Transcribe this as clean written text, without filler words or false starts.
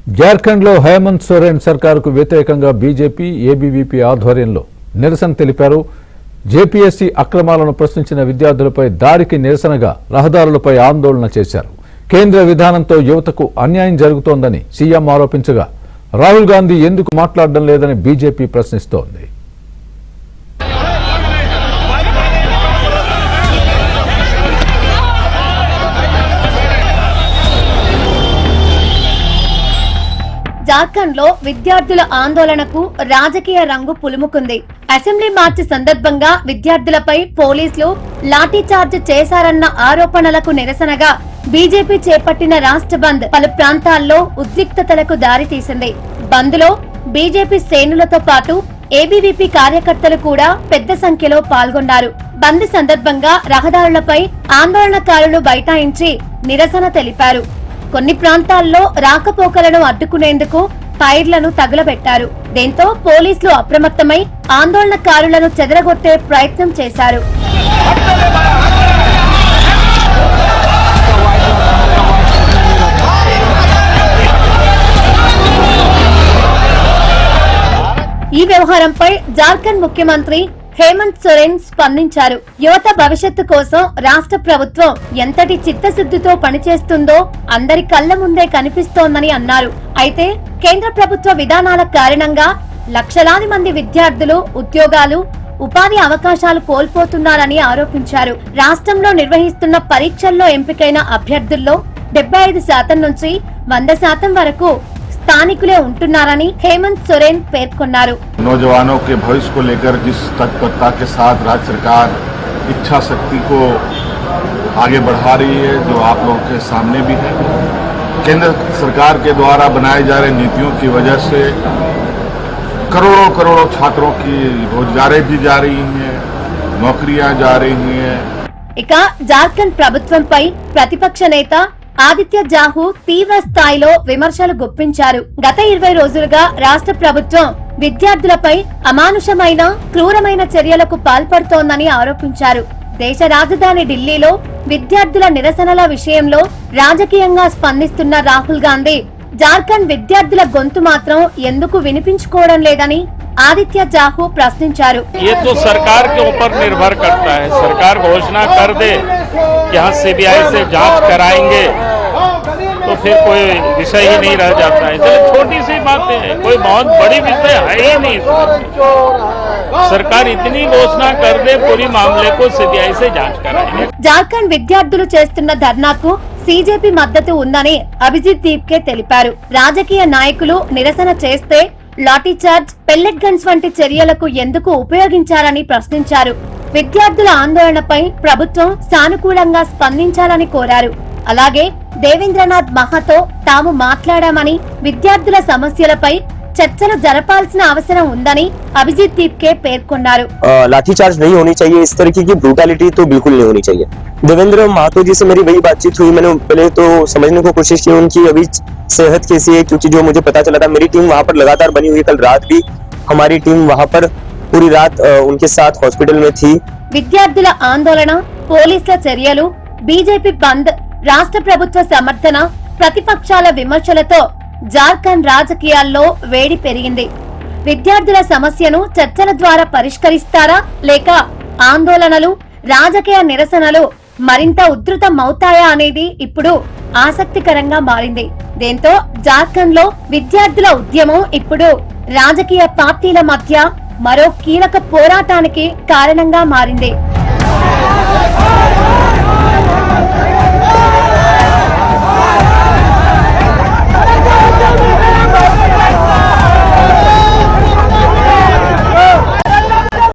జార్ఖండ్ లో హేమంత్ సోరెన్ సర్కారుకు వ్యతిరేకంగా BJP ABVP ఆధ్వర్యంలో నిరసన తెలిపారు. జేపీఎస్సీ అక్రమాలను ప్రశ్నించిన విద్యార్థులపై దాడికి నిరసనగా రహదారులపై ఆందోళన చేశారు. కేంద్ర విధానంతో యువతకు అన్యాయం జరుగుతోందని సీఎం ఆరోపించగా రాహుల్ గాంధీ ఎందుకు మాట్లాడడం లేదని బీజేపీ ప్రశ్నిస్తోంది. జార్ఖండ్ లో విద్యార్థుల ఆందోళనకు రాజకీయ రంగు పులుముకుంది. అసెంబ్లీ మార్చి సందర్భంగా విద్యార్థులపై పోలీసులు లాఠీచార్జ్ చేశారన్న ఆరోపణలకు నిరసనగా బీజేపీ చేపట్టిన రాష్ట్ర బంద్ పలు ప్రాంతాల్లో ఉద్రిక్తతలకు దారితీసింది. బంద్ లో బీజేపీ శ్రేణులతో పాటు ఏబీవీపీ కార్యకర్తలు కూడా పెద్ద సంఖ్యలో పాల్గొన్నారు. బంద్ సందర్భంగా రహదారులపై ఆందోళనకారులు బైఠాయించి నిరసన తెలిపారు. కొన్ని ప్రాంతాల్లో రాకపోకలను అడ్డుకునేందుకు టైర్లను తగులబెట్టారు. దీంతో పోలీసులు అప్రమత్తమై ఆందోళనకారులను చెదరగొట్టే ప్రయత్నం చేశారు. ఈ వ్యవహారంపై జార్ఖండ్ ముఖ్యమంత్రి హేమంత్ సోరెన్ స్పందించారు. యువత భవిష్యత్తు కోసం రాష్ట్ర ప్రభుత్వం ఎంతటి చిత్తశుద్ధితో పనిచేస్తుందో అందరి కళ్ల ముందే కనిపిస్తోందని అన్నారు. అయితే కేంద్ర ప్రభుత్వ విధానాల కారణంగా లక్షలాది మంది విద్యార్థులు ఉద్యోగాలు, ఉపాధి అవకాశాలు కోల్పోతున్నారని ఆరోపించారు. రాష్ట్రంలో నిర్వహిస్తున్న పరీక్షల్లో ఎంపికైన అభ్యర్థుల్లో 75% నుంచి 100% వరకు స్థానికులే ఉంటున్నారని హేమంత్ సోరెన్ పేర్కొన్నారు. नौजवानों के भविष्य को लेकर जिस तत्परता के साथ राज्य सरकार इच्छा शक्ति को आगे बढ़ा रही है, जो आप लोगों के सामने भी है, केंद्र सरकार के द्वारा बनाए जा रहे नीतियों की वजह से करोड़ों छात्रों की रोजगारें भी जा रही हैं, नौकरियां जा रही हैं. ఇక జార్ఖండ్ ప్రభుత్వంపై ప్రతిపక్ష నేత ఆదిత్య జాహు తీవ్ర స్థాయిలో విమర్శలు గుప్పించారు. గత 20 రోజులుగా రాష్ట్ర ప్రభుత్వం విద్యార్థులపై అమానుషమైన, క్రూరమైన చర్యలకు పాల్పడుతోందని ఆరోపించారు. దేశ రాజధాని ఢిల్లీలో విద్యార్థుల నిరసనల విషయంలో రాజకీయంగా స్పందిస్తున్న రాహుల్ గాంధీ జార్ఖండ్ విద్యార్థుల గొంతు మాత్రం ఎందుకు వినిపించుకోవడం లేదని ఆదిత్య జాహు ప్రశ్నించారు. ये तो सरकार के ऊपर निर्भर करता है. सरकार घोषणा कर दे कि हाँ सीबीआई से जांच कराएंगे तो फिर कोई विषय ही नहीं रह जाता है. चलो छोटी सी बातें हैं, कोई बहुत बड़ी विषय है ही नहीं. सरकार इतनी घोषणा कर दे पूरी मामले को सीबीआई से जांच कराएंगे. జార్ఖండ్ విద్యార్థులు చేస్తున్న ధర్నాకు సీజేపీ మద్దతు ఉందని అభిజిత్ దీప్కే తెలిపారు. రాజకీయ నాయకులు నిరసన చేస్తే లాఠీచార్జ్, పెల్లెట్ గన్స్ వంటి చర్యలకు ఎందుకు ఉపయోగించారని ప్రశ్నించారు. విద్యార్థుల ఆందోళనపై ప్రభుత్వం సానుకూలంగా స్పందించాలని కోరారు. అలాగే దేవేంద్రనాథ్ మహాతో తాము మాట్లాడామని, విద్యార్థుల సమస్యలపై చర్చలు జరపాల్సిన అవసరం ఉందని అభిజిత్ దీప్కే పేర్కొన్నారు. लाठीचार्ज नहीं होनी चाहिए, इस तरीके की ब्रूटैलिटी तो बिल्कुल नहीं होनी चाहिए. देवेंद्र महतो जी से मेरी वही बातचीत हुई. मैंने पहले तो समझने को कोशिश की उनकी अभी सेहत कैसी है, क्योंकि जो मुझे पता चला था मेरी टीम वहाँ पर लगातार बनी हुई. कल रात भी हमारी टीम वहाँ पर पूरी रात उनके साथ हॉस्पिटल में थी. విద్యార్థుల ఆందోళన, పోలీసుల చర్యలు, బీజేపీ బంద్, రాష్ట్ర ప్రభుత్వ సమర్థన, ప్రతిపక్షాల విమర్శలతో జార్ఖండ్ రాజకీయాల్లో వేడి పెరిగింది. విద్యార్థుల సమస్యను చర్చల ద్వారా పరిష్కరిస్తారా, లేక ఆందోళనలు, రాజకీయ నిరసనలు మరింత ఉధృతమవుతాయా అనేది ఇప్పుడు ఆసక్తికరంగా మారింది. దీంతో జార్ఖండ్ లో విద్యార్థుల ఉద్యమం ఇప్పుడు రాజకీయ పార్టీల మధ్య మరో కీలక పోరాటానికి కారణంగా మారింది.